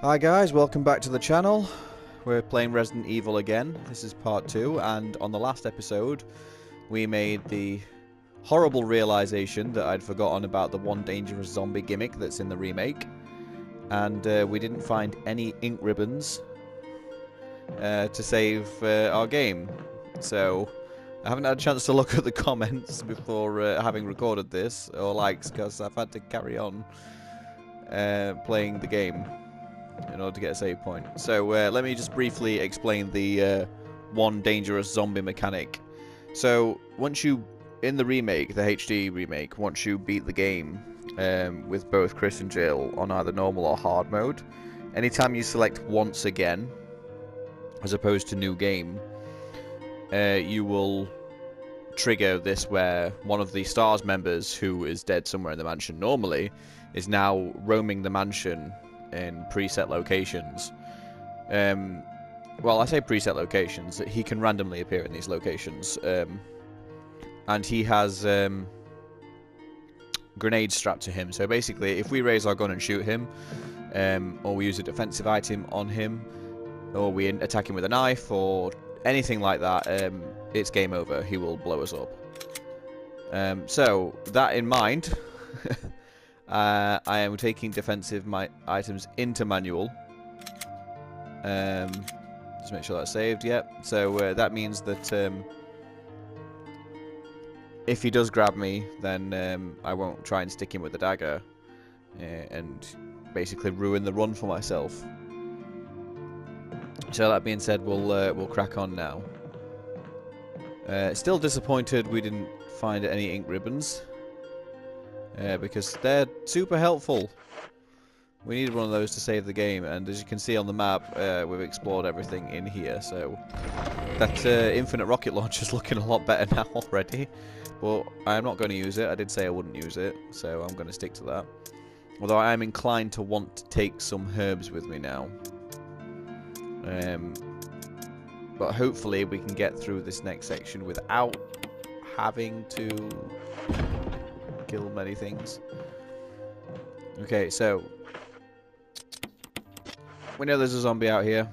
Hi guys, welcome back to the channel. We're playing Resident Evil again. This is part 2, and on the last episode we made the horrible realization that I'd forgotten about the one dangerous zombie gimmick that's in the remake. And we didn't find any ink ribbons to save our game. So I haven't had a chance to look at the comments before having recorded this, or likes, because I've had to carry on playing the game in order to get a save point. So let me just briefly explain the one dangerous zombie mechanic. So once you, in the remake, the HD remake, once you beat the game with both Chris and Jill on either normal or hard mode, anytime you select once again, as opposed to new game, you will trigger this where one of the STARS members, who is dead somewhere in the mansion normally, is now roaming the mansion in preset locations. Well, I say preset locations. He can randomly appear in these locations, and he has grenades strapped to him. So basically, if we raise our gun and shoot him, or we use a defensive item on him, or we attack him with a knife, or anything like that, it's game over. He will blow us up. So, that in mind, I am taking defensive items into manual. Just make sure that's saved. Yep. So that means that if he does grab me, then I won't try and stick him with the dagger and basically ruin the run for myself. So that being said, we'll crack on now. Still disappointed we didn't find any ink ribbons. Because they're super helpful. We needed one of those to save the game, and as you can see on the map, we've explored everything in here, so that infinite rocket launcher is looking a lot better now already. But I'm not going to use it. I did say I wouldn't use it, so I'm going to stick to that. Although I am inclined to want to take some herbs with me now. But hopefully we can get through this next section without having to kill many things. Okay, so we know there's a zombie out here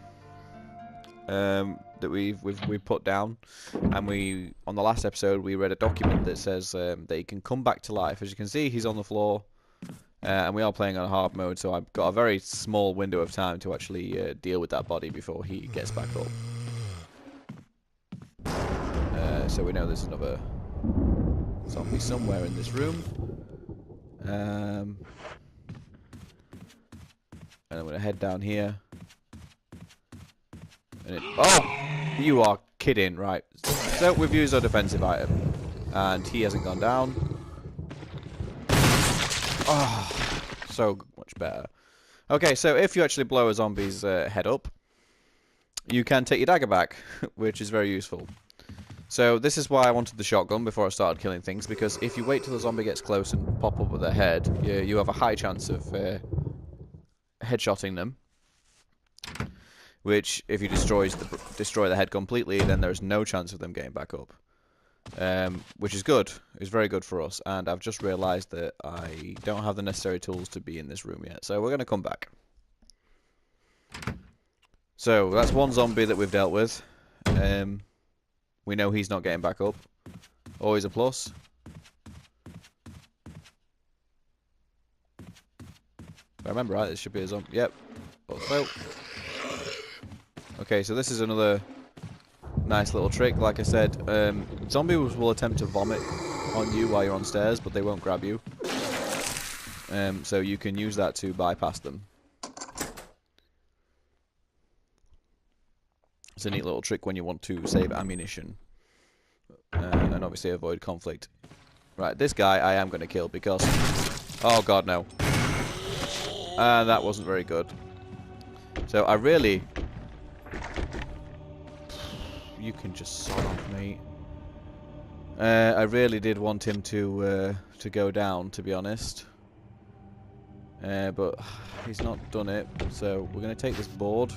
that we've put down, and on the last episode we read a document that says that he can come back to life. As you can see, he's on the floor, and we are playing on hard mode, so I've got a very small window of time to actually deal with that body before he gets back up. So we know there's another zombie somewhere in this room. And I'm going to head down here. And oh! You are kidding, right. So we've used our defensive item. And he hasn't gone down. Oh, so much better. Okay, so if you actually blow a zombie's head up, you can take your dagger back, which is very useful. So this is why I wanted the shotgun before I started killing things, because if you wait till the zombie gets close and pop up with their head, you have a high chance of headshotting them. Which, if you destroy the head completely, then there's no chance of them getting back up. Which is good. It's very good for us. And I've just realised that I don't have the necessary tools to be in this room yet. So we're going to come back. So that's one zombie that we've dealt with. We know he's not getting back up. Always a plus. If I remember right, this should be a zombie. Yep. Also. Okay, so this is another nice little trick. Like I said, zombies will attempt to vomit on you while you're on stairs, but they won't grab you. So you can use that to bypass them. It's a neat little trick when you want to save ammunition. And obviously avoid conflict. Right, this guy I am going to kill because... Oh god, no. That wasn't very good. So I really... You can just sod off, mate. I really did want him to go down, to be honest. But he's not done it. So we're going to take this board,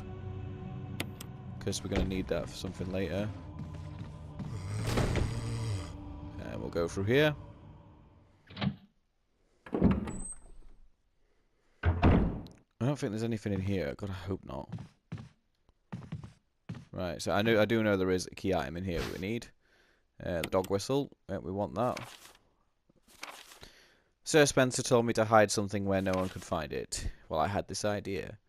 because we're going to need that for something later. And we'll go through here. I don't think there's anything in here. God, I hope not. Right, so I do know there is a key item in here we need. The dog whistle. We want that. Sir Spencer told me to hide something where no one could find it. Well, I had this idea.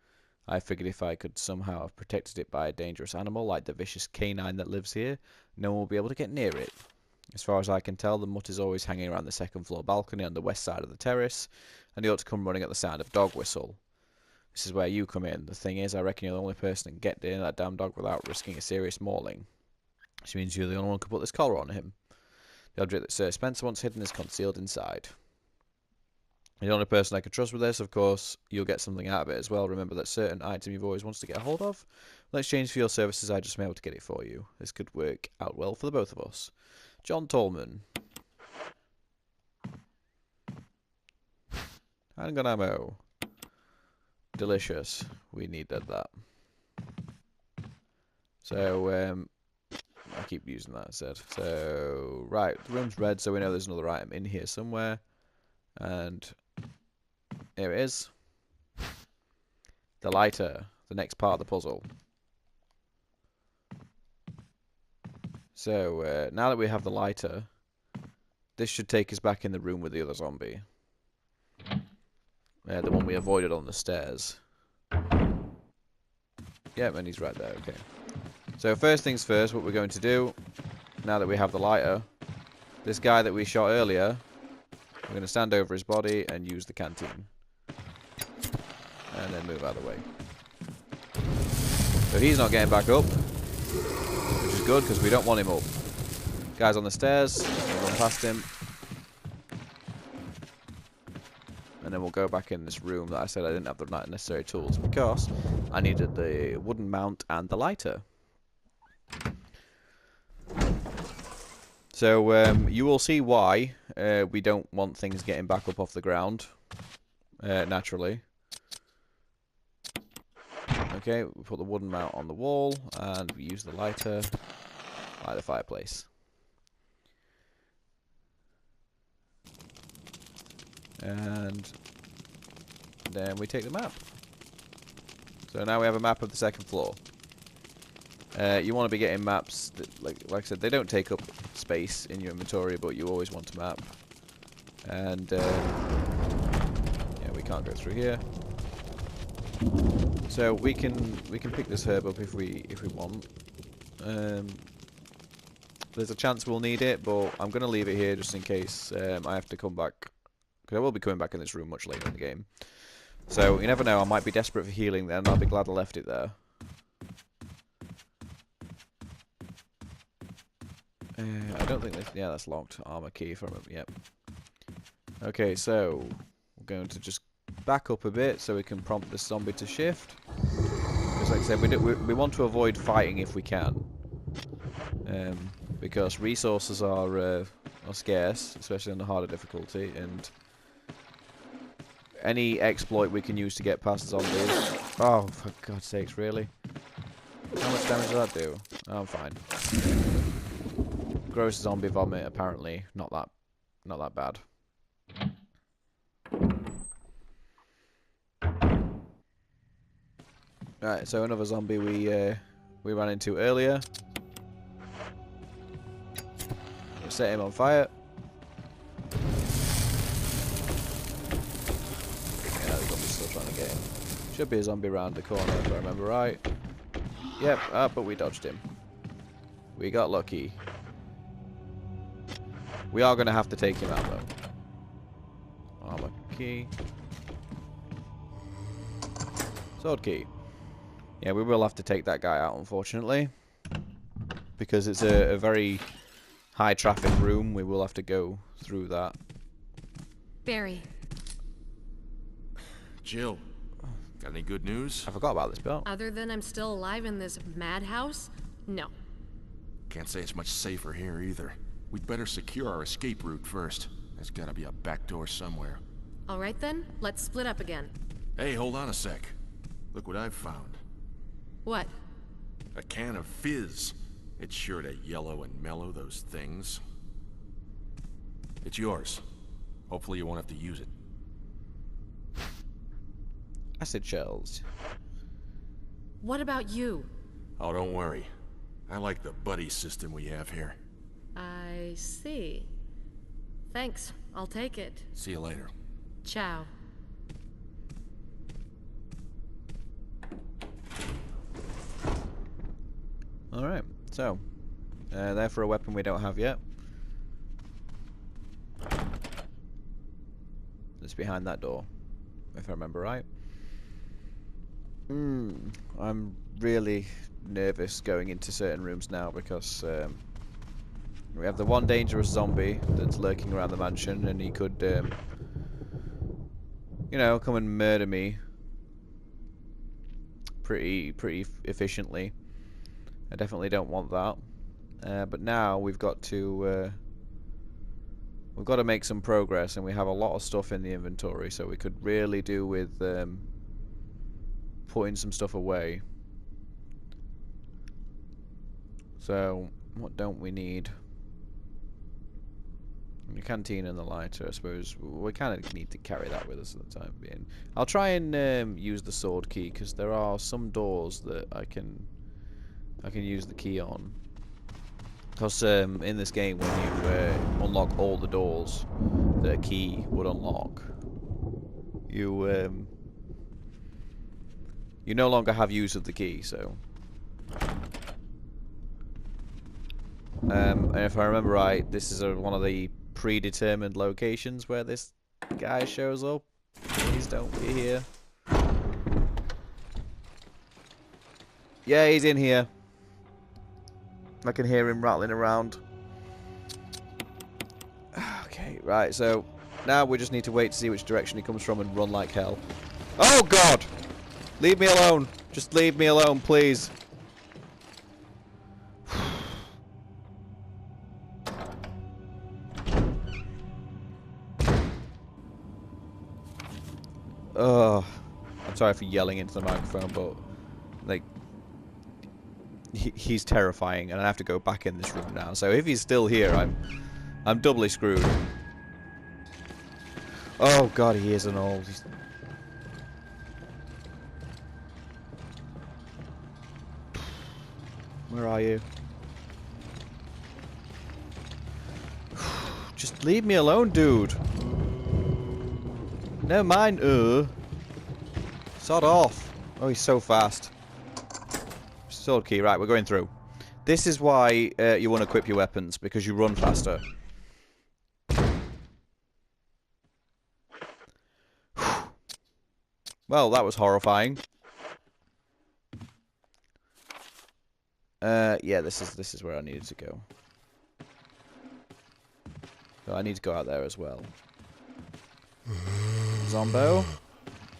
I figured if I could somehow have protected it by a dangerous animal like the vicious canine that lives here, no one will be able to get near it. As far as I can tell, the mutt is always hanging around the second floor balcony on the west side of the terrace, and he ought to come running at the sound of dog whistle. This is where you come in. The thing is, I reckon you're the only person that can get near that damn dog without risking a serious mauling. Which means you're the only one who can put this collar on him. The object that Sir Spencer wants hidden is concealed inside. The only person I can trust with this, of course, you'll get something out of it as well. Remember that certain item you've always wanted to get a hold of? In exchange for your services, I just may be able to get it for you. This could work out well for the both of us. John Tolman. Handgun ammo. Delicious. We needed that. So, I keep using that instead. So, right, the room's red, so we know there's another item in here somewhere. And here it is. The lighter, the next part of the puzzle. So, now that we have the lighter, this should take us back in the room with the other zombie. The one we avoided on the stairs. Yep, and he's right there, okay. So first things first, what we're going to do, now that we have the lighter, this guy that we shot earlier, we're going to stand over his body and use the canteen. And then move out of the way. So he's not getting back up, which is good because we don't want him up. Guy's on the stairs, we'll run past him. And then we'll go back in this room that I said I didn't have the necessary tools because I needed the wooden mount and the lighter. So you will see why we don't want things getting back up off the ground naturally. Okay, we put the wooden mount on the wall and we use the lighter, light the fireplace. And then we take the map. So now we have a map of the second floor. You want to be getting maps that, like I said, they don't take up space in your inventory, but you always want a map. And yeah, we can't go through here. So we can pick this herb up if we want. There's a chance we'll need it, but I'm gonna leave it here just in case I have to come back. Because I will be coming back in this room much later in the game. So, you never know, I might be desperate for healing then, I'll be glad I left it there. I don't think yeah, that's locked. Armor key from it, yep. Okay, so, we're going to just back up a bit so we can prompt the zombie to shift. Because like I said, we want to avoid fighting if we can. Because resources are scarce, especially on the harder difficulty, and any exploit we can use to get past zombies. Oh, for God's sakes, really? How much damage does that do? Oh, I'm fine. Gross zombie vomit, apparently not that bad. Right, so another zombie we ran into earlier. We'll set him on fire. Should be a zombie around the corner if I remember right. Yep, but we dodged him. We got lucky. We are going to have to take him out though. Armor key. Sword key. Yeah, we will have to take that guy out unfortunately. Because it's a very high traffic room, we will have to go through that. Barry. Jill. Got any good news? I forgot about this bit. Other than I'm still alive in this madhouse? No. Can't say it's much safer here either. We'd better secure our escape route first. There's gotta be a back door somewhere. Alright then, let's split up again. Hey, hold on a sec. Look what I've found. What? A can of fizz. It's sure to yellow and mellow those things. It's yours. Hopefully you won't have to use it. Acid shells. What about you? Oh, don't worry. I like the buddy system we have here. I see. Thanks. I'll take it. See you later. Ciao. Alright, so. There for a weapon we don't have yet. It's behind that door, if I remember right. I'm really nervous going into certain rooms now because we have the one dangerous zombie that's lurking around the mansion, and he could, you know, come and murder me pretty efficiently. I definitely don't want that. But now we've got to make some progress, and we have a lot of stuff in the inventory, so we could really do with putting some stuff away. So, what don't we need? The canteen and the lighter, I suppose. We kind of need to carry that with us at the time being. I'll try and use the sword key, because there are some doors that I can use the key on. Because in this game, when you unlock all the doors that a key would unlock, you no longer have use of the key. So, and if I remember right, this is one of the predetermined locations where this guy shows up. Please don't be here. Yeah, he's in here. I can hear him rattling around. Okay, right, so now we just need to wait to see which direction he comes from and run like hell. Oh god! Leave me alone! Just leave me alone, please. Ugh. I'm sorry for yelling into the microphone, but like he's terrifying, and I have to go back in this room now. So if he's still here, I'm doubly screwed. Oh god, he is an old. Where are you? Just leave me alone, dude. Never mind. Sod off. Oh, he's so fast. Sword key, right, we're going through. This is why you want to equip your weapons, because you run faster. Well, that was horrifying. Yeah, this is where I needed to go. So I need to go out there as well. Zombo.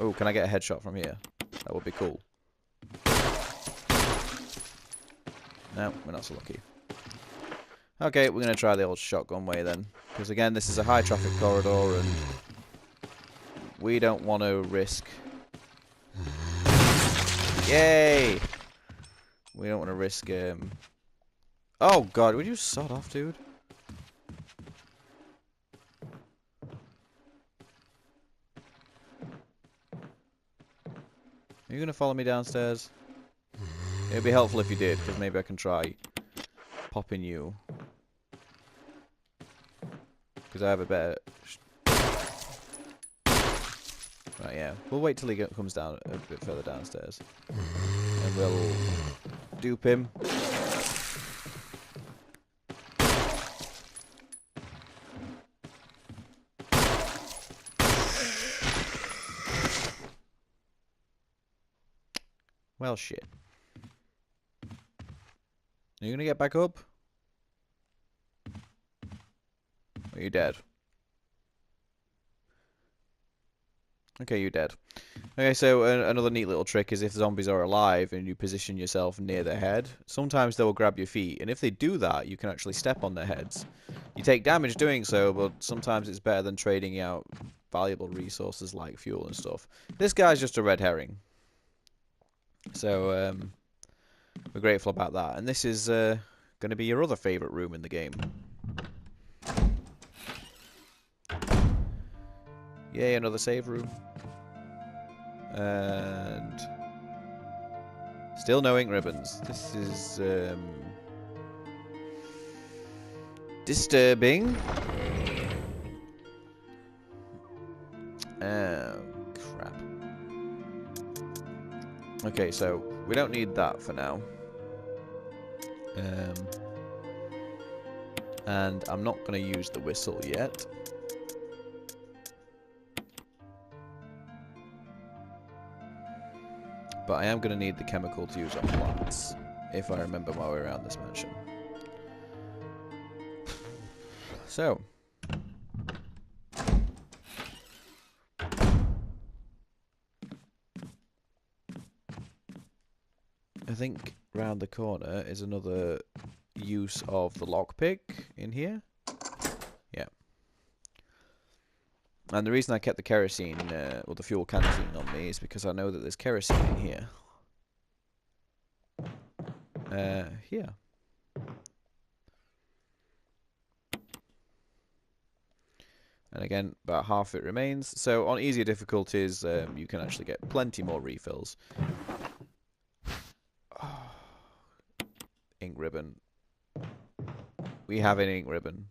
Oh, can I get a headshot from here? That would be cool. No, we're not so lucky. Okay, we're going to try the old shotgun way then. Because again, this is a high traffic corridor and we don't want to risk... Yay! We don't want to risk... Oh god, would you sod off, dude? Are you going to follow me downstairs? It'd be helpful if you did, because maybe I can try popping you. Because I have a better... Right, yeah. We'll wait till he comes down a bit further downstairs. And we'll dupe him. Well, shit. Are you gonna get back up? Or are you dead? Okay, you're dead. Okay, so another neat little trick is if zombies are alive and you position yourself near their head, sometimes they'll grab your feet, and if they do that, you can actually step on their heads. You take damage doing so, but sometimes it's better than trading out valuable resources like fuel and stuff. This guy's just a red herring. So, we're grateful about that. And this is going to be your other favourite room in the game. Yay, another save room. And still no ink ribbons. This is disturbing. Oh, crap. Okay, so we don't need that for now. And I'm not going to use the whistle yet. But I am going to need the chemical to use on plants, if I remember my way around this mansion. So. I think round the corner is another use of the lockpick in here. Yeah. And the reason I kept the kerosene, or the fuel canteen on me is because I know that there's kerosene in here. Here. And again, about half it remains. So on easier difficulties, you can actually get plenty more refills. Oh. Ink ribbon. We have an ink ribbon.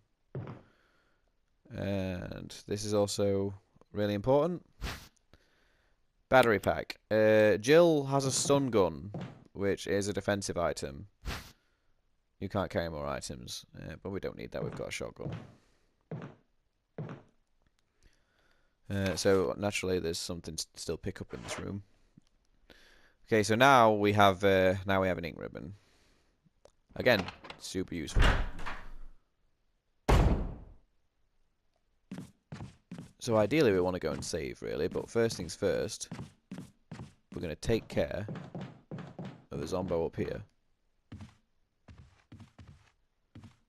And this is also really important. Battery pack. Jill has a stun gun, which is a defensive item. You can't carry more items, but we don't need that. We've got a shotgun. So naturally, there's something to still pick up in this room. Okay, so now we have an ink ribbon. Again, super useful. So ideally we want to go and save, really, but first things first, we're going to take care of the Zombo up here.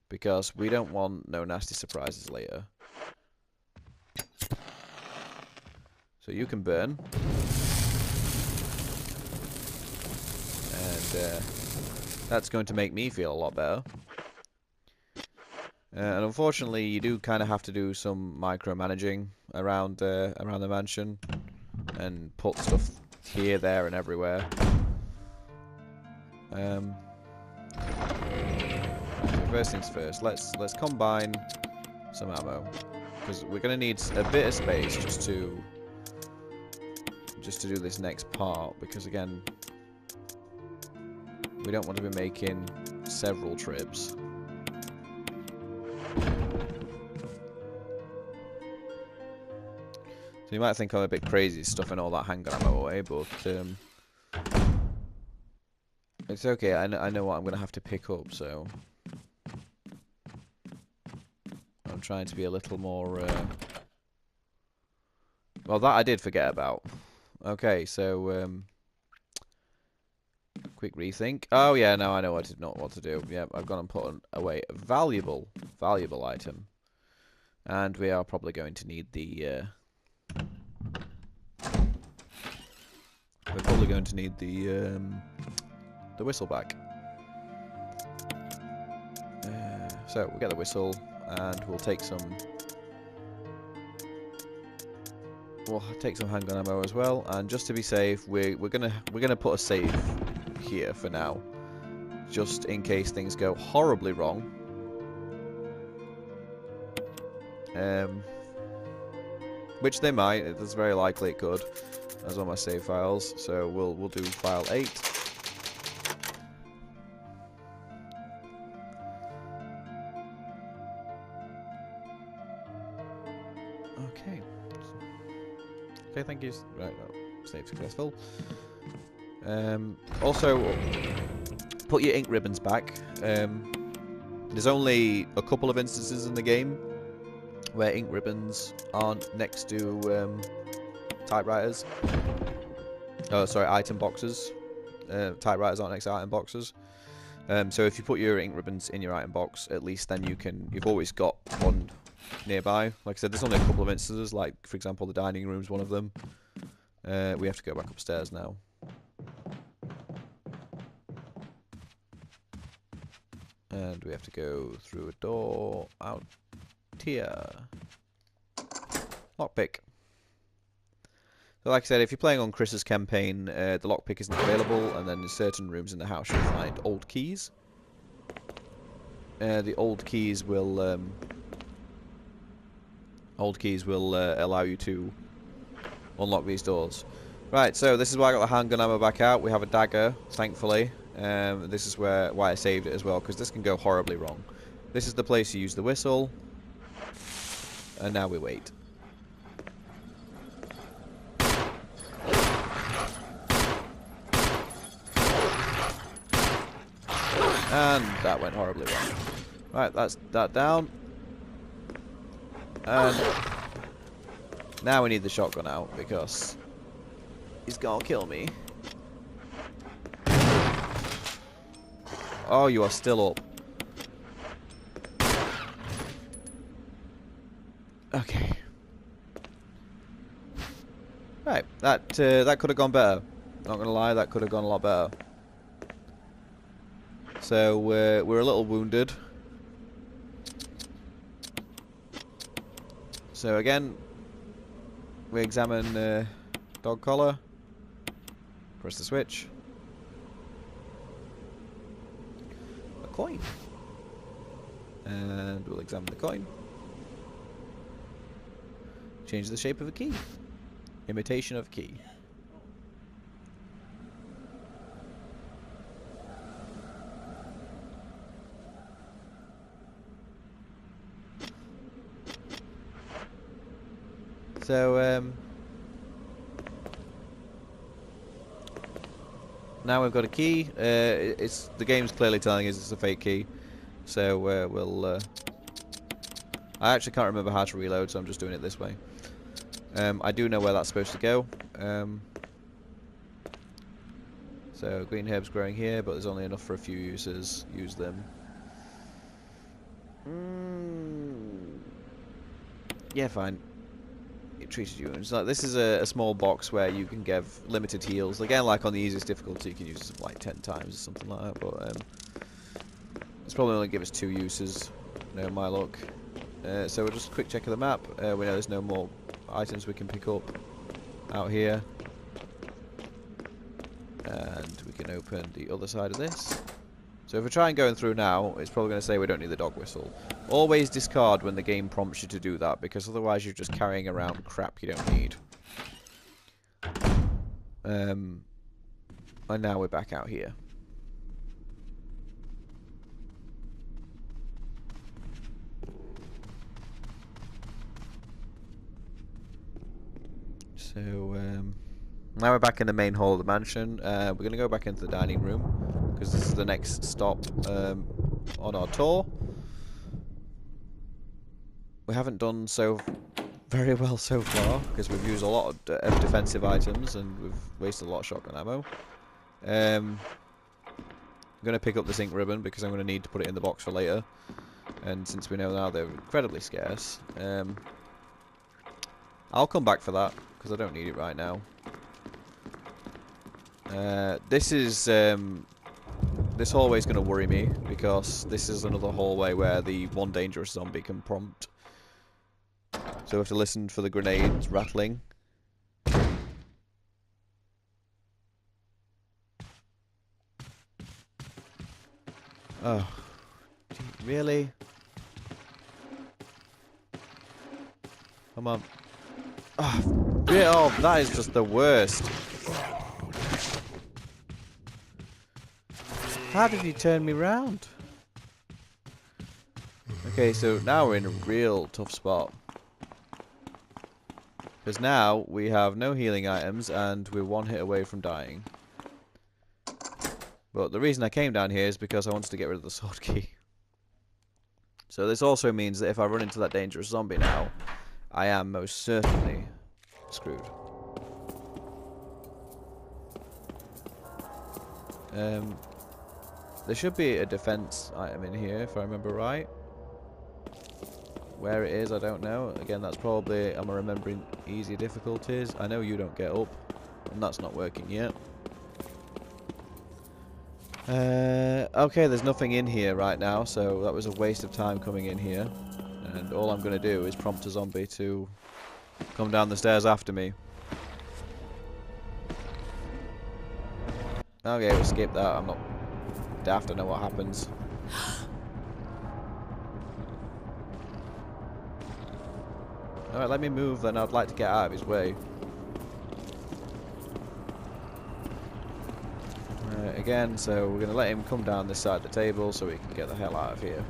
Because we don't want no nasty surprises later. So you can burn. And that's going to make me feel a lot better. And unfortunately, you do kind of have to do some micromanaging around the mansion, and put stuff here, there, and everywhere. So first things first, let's combine some ammo, because we're gonna need a bit of space just to do this next part. Because again, we don't want to be making several trips. So you might think I'm a bit crazy stuffing all that handgun ammo away, but it's okay. I know what I'm going to have to pick up, so I'm trying to be a little more... Well, that I did forget about. Okay, so... Quick rethink. Oh yeah, no, I know what to do. Yeah, I've gone and put away a valuable item. And we are probably going to need the... We're probably going to need the whistle back. So we'll get the whistle, and we'll take some. We'll take some handgun ammo as well, and just to be safe, we're gonna put a save here for now, just in case things go horribly wrong. Which they might. It's very likely it could. As on my save files, so we'll do file 8. Okay. Okay, thank you. Right, no, save successful. Also, put your ink ribbons back. There's only a couple of instances in the game where ink ribbons aren't next to typewriters. Oh, sorry, item boxes. Typewriters aren't next to item boxes. So if you put your ink ribbons in your item box, at least then you've always got one nearby. Like I said, there's only a couple of instances, like for example the dining room's one of them. We have to go back upstairs now. And we have to go through a door out here. Lockpick. So like I said, if you're playing on Chris's campaign, the lockpick isn't available, and then in certain rooms in the house you'll find old keys. The old keys will allow you to unlock these doors. Right, so this is why I got the handgun ammo back out. We have a dagger, thankfully. This is why I saved it as well, because this can go horribly wrong. This is the place you use the whistle, and now we wait. And that went horribly wrong. Right, that's that down. And now we need the shotgun out because he's gonna kill me. Oh, you are still up. Okay. Right, that could have gone better. Not gonna lie, that could have gone a lot better. So we're a little wounded. So again, we examine dog collar. Press the switch. A coin. And we'll examine the coin. Change the shape of a key. Imitation of key. So, now we've got a key. The game's clearly telling us it's a fake key. So, we'll... I actually can't remember how to reload, so I'm just doing it this way. I do know where that's supposed to go. So, green herbs growing here, but there's only enough for a few uses. Use them. Yeah, fine. It treated you. It's like, this is a small box where you can give limited heals. Again, like on the easiest difficulty, you can use it like 10 times or something like that. But it's probably only give us 2 uses. No, my luck. So we'll just quick check of the map. We know there's no more items we can pick up out here. And we can open the other side of this. So if we try and going through now, it's probably going to say we don't need the dog whistle. Always discard when the game prompts you to do that, because otherwise you're just carrying around crap you don't need. And now we're back out here. So, now we're back in the main hall of the mansion. We're going to go back into the dining room, because this is the next stop on our tour. We haven't done so very well so far, because we've used a lot of defensive items, and we've wasted a lot of shotgun ammo. I'm going to pick up the zinc ribbon, because I'm going to need to put it in the box for later. And since we know now they're incredibly scarce, I'll come back for that, because I don't need it right now. This hallway's going to worry me, because this is another hallway where the one dangerous zombie can prompt. So we have to listen for the grenades rattling. Oh, really? Come on. Oh, that is just the worst. How did he turn me round? Okay, so now we're in a real tough spot. Because now we have no healing items and we're one hit away from dying. But the reason I came down here is because I wanted to get rid of the sword key. So this also means that if I run into that dangerous zombie now, I am most certainly screwed. There should be a defense item in here, if I remember right. Where it is, I don't know. Again, that's probably, I'm remembering easy difficulties. I know you don't get up, and that's not working yet. Okay, there's nothing in here right now, so that was a waste of time coming in here. And all I'm going to do is prompt a zombie to come down the stairs after me. Okay, we'll skip that. I'm not daft. I know what happens. Alright, let me move then. I'd like to get out of his way. Again, so we're going to let him come down this side of the table so we can get the hell out of here.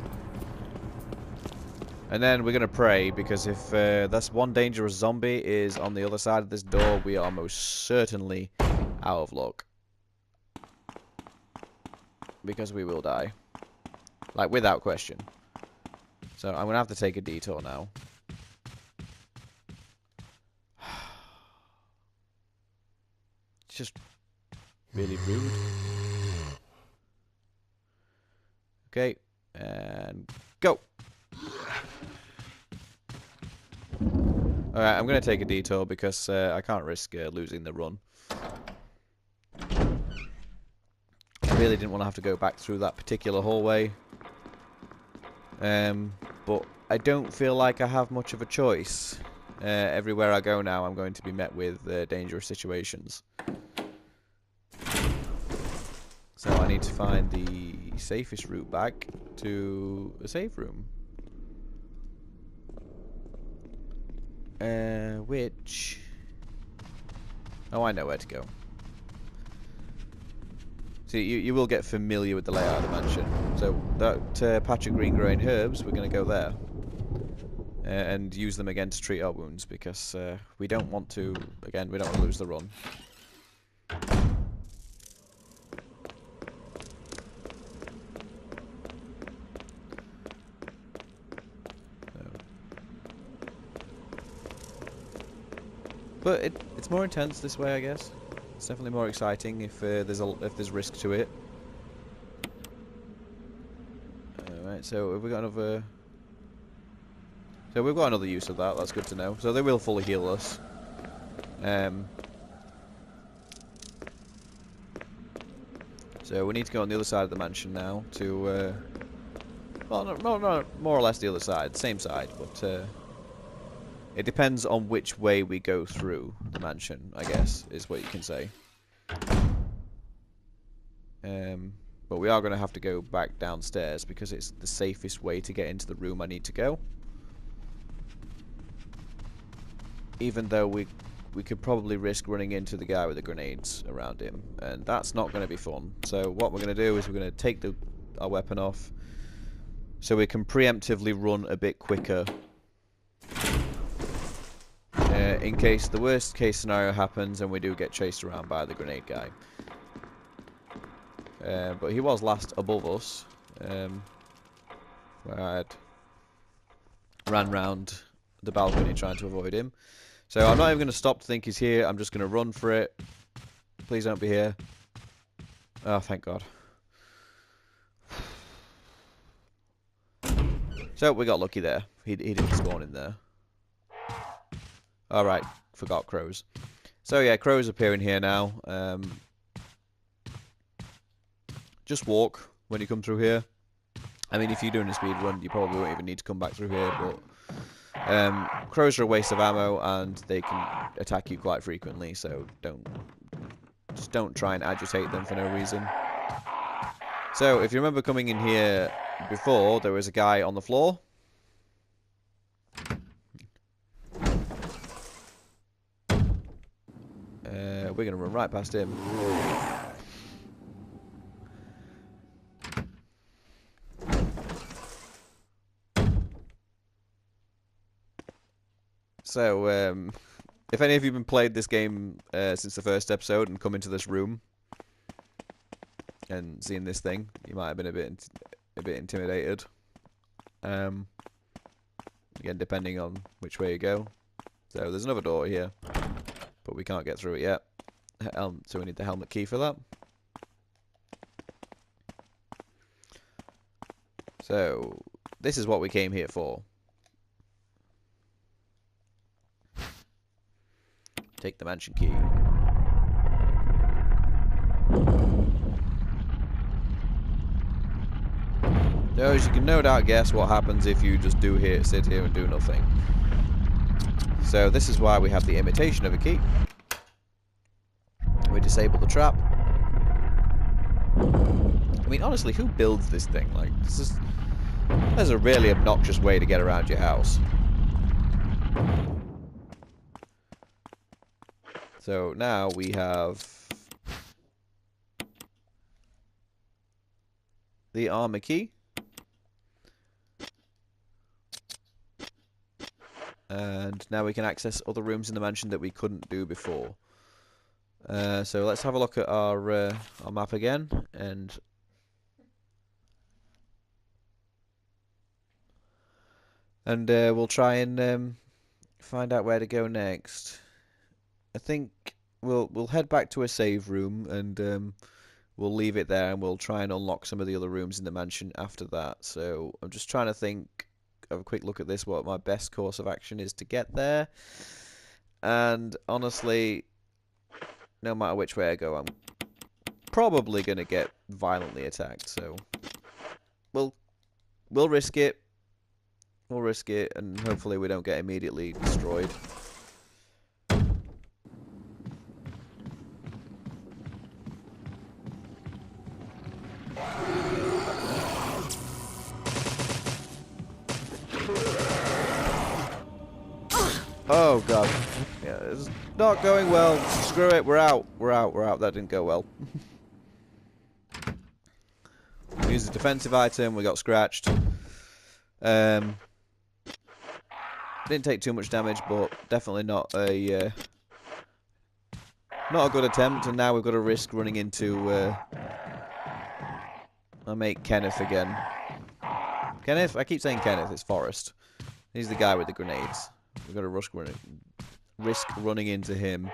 And then we're going to pray, because if that's one dangerous zombie is on the other side of this door, we are most certainly out of luck. Because we will die. Like, without question. So I'm going to have to take a detour now. It's just really rude. Okay, and go! Alright, I'm going to take a detour because I can't risk losing the run. I really didn't want to have to go back through that particular hallway. But I don't feel like I have much of a choice. Everywhere I go now, I'm going to be met with dangerous situations. So I need to find the safest route back to a safe room. Which... Oh, I know where to go. See, you will get familiar with the layout of the mansion. So that patch of green growing herbs, we're going to go there. And use them again to treat our wounds, because we don't want to, again, we don't want to lose the run. But it's more intense this way, I guess. It's definitely more exciting if there's risk to it. Alright, so have we got another... So we've got another use of that, that's good to know. So they will fully heal us. So we need to go on the other side of the mansion now to... well, no, more or less the other side, same side, but... it depends on which way we go through the mansion, I guess, is what you can say. But we are going to have to go back downstairs because it's the safest way to get into the room I need to go. Even though we could probably risk running into the guy with the grenades around him, and that's not going to be fun. So what we're going to do is we're going to take our weapon off so we can preemptively run a bit quicker. In case the worst case scenario happens and we do get chased around by the grenade guy. But he was last above us, where I had ran round the balcony trying to avoid him. So I'm not even going to stop to think he's here, I'm just going to run for it. Please don't be here. Oh, thank God. So we got lucky there. He didn't spawn in there. Alright, forgot crows. So yeah, crows appearing here now. Just walk when you come through here. I mean, if you're doing a speed run, you probably won't even need to come back through here, but crows are a waste of ammo and they can attack you quite frequently, so just don't try and agitate them for no reason. So if you remember coming in here before, there was a guy on the floor. We're going to run right past him. So, if any of you have been played this game since the first episode and come into this room and seen this thing, you might have been a bit intimidated. Again, depending on which way you go. So there's another door here, but we can't get through it yet. So we need the helmet key for that. So this is what we came here for. Take the mansion key. So as you can no doubt guess what happens if you just sit here and do nothing. So this is why we have the imitation of a key. We disable the trap. I mean, honestly, who builds this thing? Like, there's a really obnoxious way to get around your house. So now we have the armor key. And now we can access other rooms in the mansion that we couldn't do before. So let's have a look at our map again, and we'll try and find out where to go next. I think we'll head back to a save room, and we'll leave it there, and we'll try and unlock some of the other rooms in the mansion after that. So I'm just trying to think, have a quick look at this, what my best course of action is to get there. And honestly, no matter which way I go, I'm probably going to get violently attacked. So we'll risk it. We'll risk it, and hopefully we don't get immediately destroyed. Oh god. Yeah, it's not going well. Screw it, we're out. We're out. That didn't go well. We used a defensive item, we got scratched. Didn't take too much damage, but definitely not a good attempt, and now we've got to risk running into our mate Kenneth again. Kenneth? I keep saying Kenneth, it's Forrest. He's the guy with the grenades. We've got to risk running into him,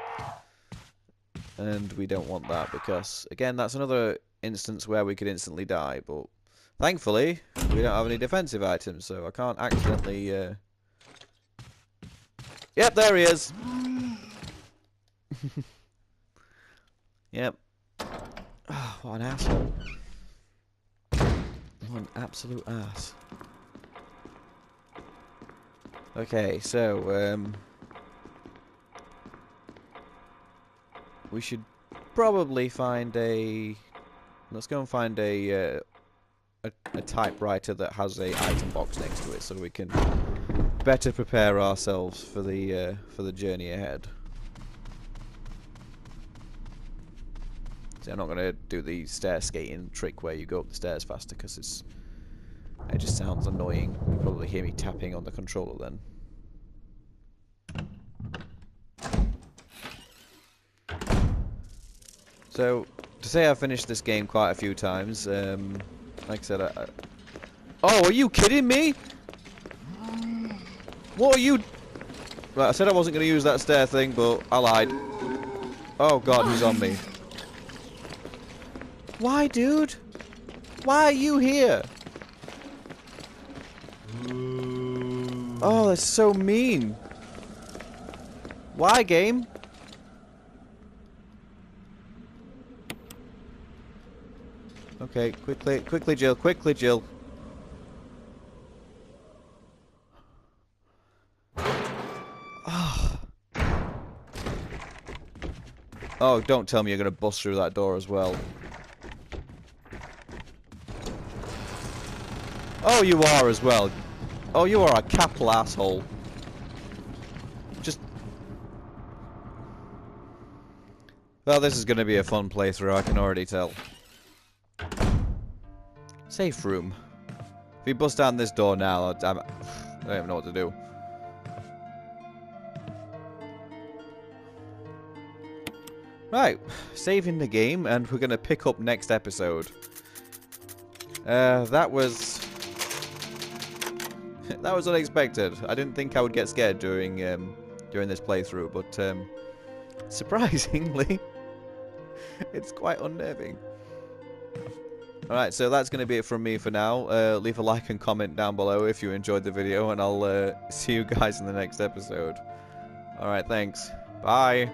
and we don't want that because, again, that's another instance where we could instantly die, but thankfully we don't have any defensive items, so I can't accidentally... Yep, there he is! Yep. Oh, what an asshole. What an absolute ass. Okay, so, we should probably find a... Let's go and find a typewriter that has a item box next to it, so we can better prepare ourselves for the journey ahead. See, I'm not going to do the stair skating trick where you go up the stairs faster, because it just sounds annoying. You'll probably hear me tapping on the controller then. So, to say I've finished this game quite a few times, like I said, Oh, are you kidding me? What are you... Right, I said I wasn't going to use that stair thing, but I lied. Oh god, he's on me. Why, dude? Why are you here? Oh, that's so mean. Why, game? Okay, quickly, Jill, quickly, Jill. Oh. Oh, don't tell me you're gonna bust through that door as well. Oh, you are as well. Oh, you are a capital asshole. Just... Well, this is gonna be a fun playthrough, I can already tell. Safe room. If you bust down this door now, I don't even know what to do. Right, saving the game, and we're gonna pick up next episode. That was unexpected. I didn't think I would get scared during this playthrough, but surprisingly, it's quite unnerving. Alright, so that's going to be it from me for now. Leave a like and comment down below if you enjoyed the video, and I'll see you guys in the next episode. Alright, thanks. Bye.